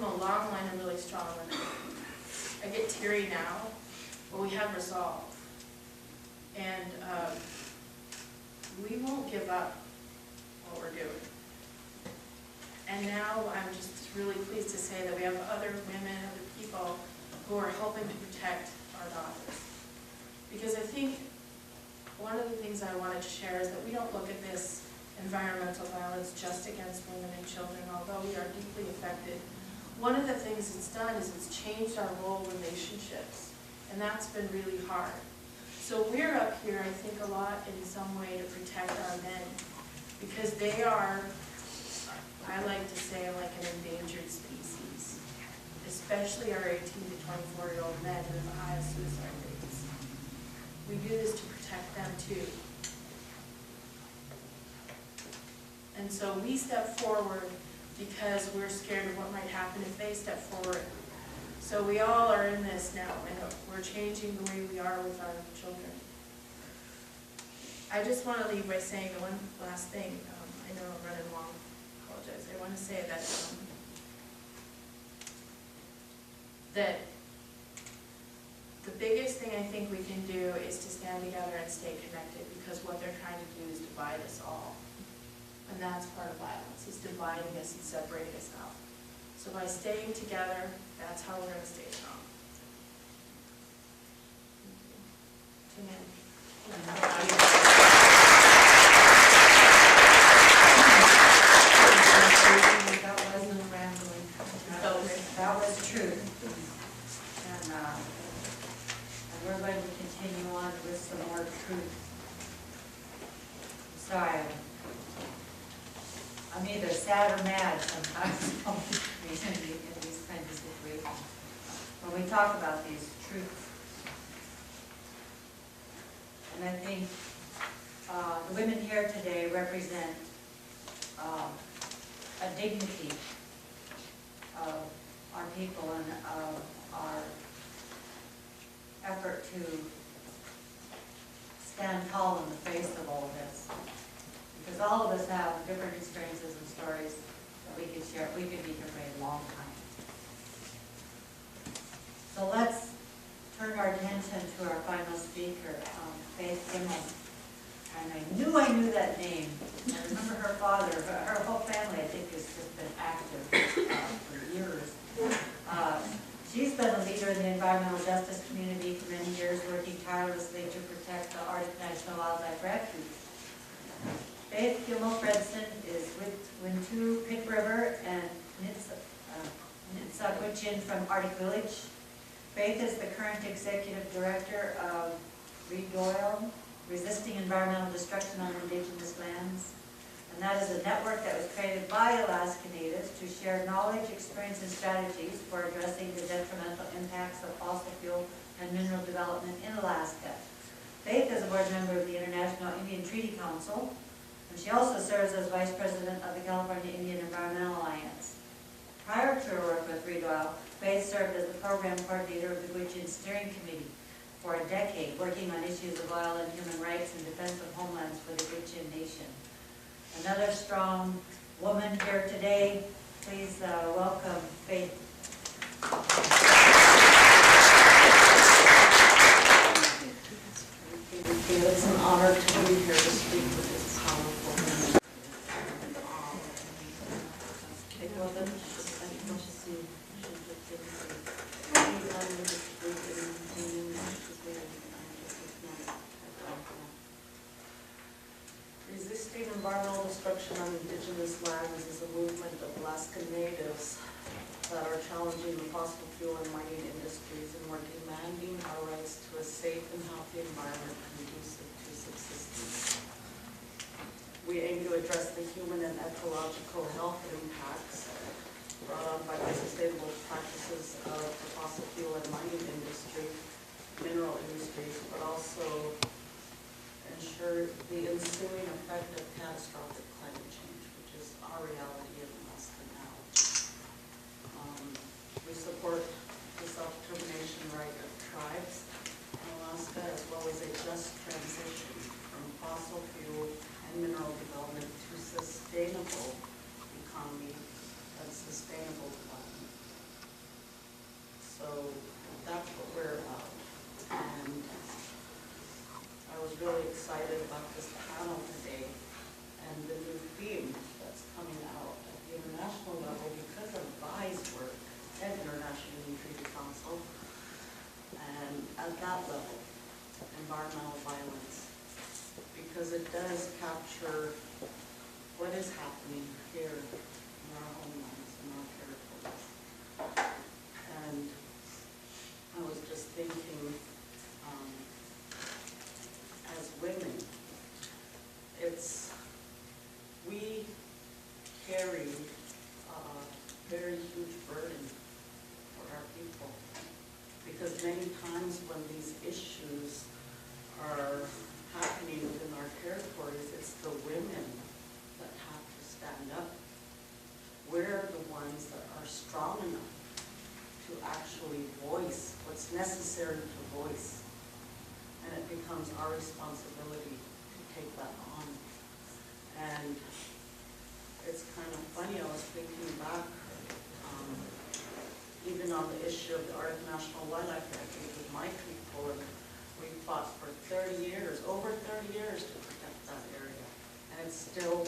a long line of really strong women. I get teary now, but we have resolve. And we won't give up what we're doing. And now I'm just really pleased to say that we have other women, other people who are helping to protect our daughters. Because I think one of the things I wanted to share is that we don't look at this environmental violence just against women and children, although we are deeply affected. One of the things it's done is it's changed our role relationships, and that's been really hard. So we're up here, I think, a lot in some way to protect our men, because they are, I like to say, like an endangered species, especially our 18 to 24-year-old men who have the highest suicide rates. We do this to protect them too. And so we step forward because we're scared of what might happen if they step forward. So we all are in this now, and we're changing the way we are with our children. I just want to leave by saying one last thing. I know I'm running long. I apologize. I want to say that the biggest thing I think we can do is to stand together and stay connected, because what they're trying to do is divide us all. And that's part of violence, is dividing us and separating us out. So by staying together, that's how we're going to stay strong. That wasn't rambling. That was true. And we're going to continue on with some more truth. Sorry. I'm either sad or mad sometimes in these kinds of situations when we talk about these truths. And I think the women here today represent a dignity of our people and of our effort to stand tall in the face of all this. Because all of us have different experiences and stories that we could share. We could be here for a long time. So let's turn our attention to our final speaker, Faith Kimmel. And I knew that name. I remember her father, her whole family, I think, has just been active for years. She's been a leader in the environmental justice community for many years, working tirelessly to protect the Arctic National Wildlife Refuge. Faith Kimmel-Fredson is with Wintu, Pit River, and Nitsagwichin from Arctic Village. Faith is the current executive director of Reed Doyle, Resisting Environmental Destruction on Indigenous Lands. And that is a network that was created by Alaska Natives to share knowledge, experience, and strategies for addressing the detrimental impacts of fossil fuel and mineral development in Alaska. Faith is a board member of the International Indian Treaty Council, and she also serves as vice president of the California Indian Environmental Alliance. Prior to her work with Reed Doyle, Faith served as the program coordinator of the Gwich'in Steering Committee for a decade, working on issues of oil and human rights and defense of homelands for the Gwich'in Nation. Another strong woman here today. Please welcome Faith. It's an honor to be here to speak with this powerful woman. Resisting environmental destruction on indigenous lands is a movement of Alaska Natives that are challenging the fossil fuel and mining industries, and we're demanding our rights to a safe and healthy environment conducive to subsistence. We aim to address the human and ecological health impacts brought on by unsustainable practices of the fossil fuel and mining industry, mineral industries, but also ensure the ensuing effect of catastrophic climate change, which is our reality in Alaska now. We support the self-determination right of tribes in Alaska, as well as a just transition from fossil fuel and mineral development to sustainable economy and sustainable development. at that level, environmental violence, because it does capture what is happening here in our homelands, in our territories. And I was just thinking, as women, we carry a very huge burden for our people, because many times when these issues are happening within our territories, it's the women that have to stand up. We're the ones that are strong enough to actually voice what's necessary to voice, and it becomes our responsibility to take that on. And it's kind of funny, I was thinking back, even on the issue of the Arctic National Wildlife Refuge with my people, and we fought for 30 years, over 30 years to protect that area, and it's still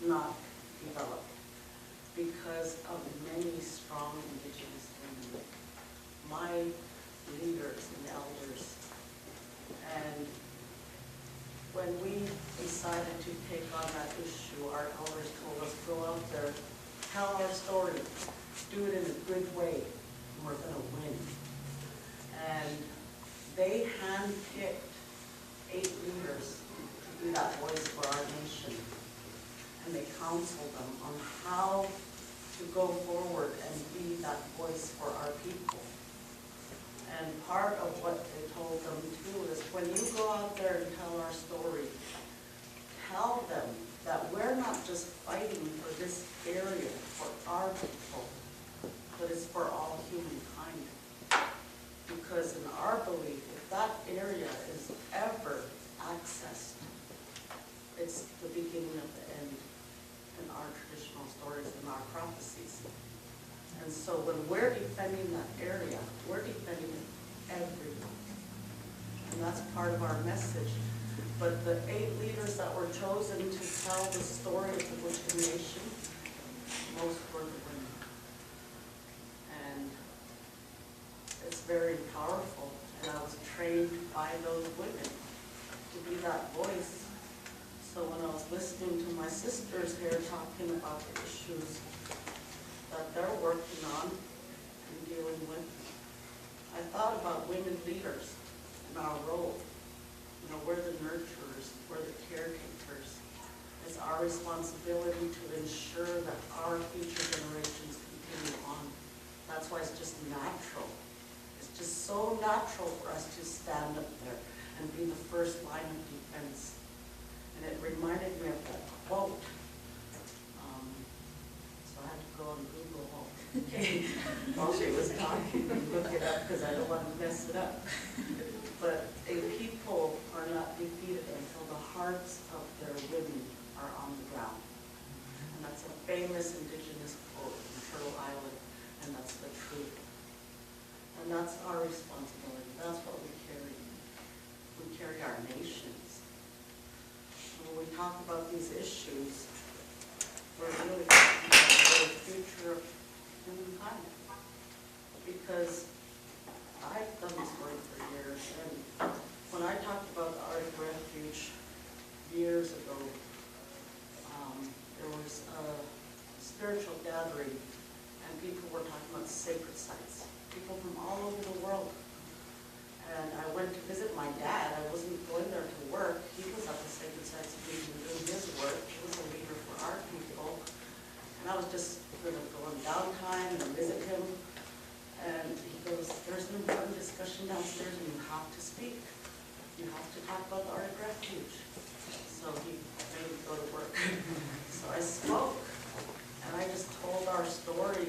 not developed because of many strong Indigenous women, my leaders and elders. And when we decided to take on that issue, our elders told us, go out there, tell our story, do it in a good way, and we're going to win. And they handpicked 8 leaders to be that voice for our nation. And they counseled them on how to go forward and be that voice for our people. And part of what they told them too is, when you go out there and tell our story, tell them that we're not just fighting for this area for our people, but it's for all humankind. Because in our belief, if that area is ever accessed, it's the beginning of the end in our traditional stories and our prophecies. And so when we're defending that area, we're defending it everywhere. And that's part of our message. But the 8 leaders that were chosen to tell the story of the Wiccan nation, most were the women. And it's very powerful. And I was trained by those women to be that voice. So when I was listening to my sisters here talking about the issues that they're working on and dealing with, I thought about women leaders and our role. You know, we're the nurturers, we're the caretakers. It's our responsibility to ensure that our future generations continue on. That's why it's just natural. It's just so natural for us to stand up there and be the first line of defense. And it reminded me of that quote. So I had to go on Google while she was talking and look it up, because I don't want to mess it up. But a people are not defeated until the hearts of their women are on the ground. And that's a famous Indigenous quote from Turtle Island, and that's the truth. And that's our responsibility. That's what we carry. We carry our nations. When we talk about these issues, we're really talking about the future of humankind. Because I've done this work for years, and when I talked about the Arctic Refuge years ago, there was a spiritual gathering, and people were talking about sacred sites. People from all over the world. And I went to visit my dad. I wasn't going there to work. He was at the Sacred Sites Meeting doing his work. He was a leader for our people. And I was just going to go on downtime and visit him. And he goes, there's an important discussion downstairs and you have to speak. You have to talk about the Arctic Refuge. So he made me go to work. So I spoke. And I just told our story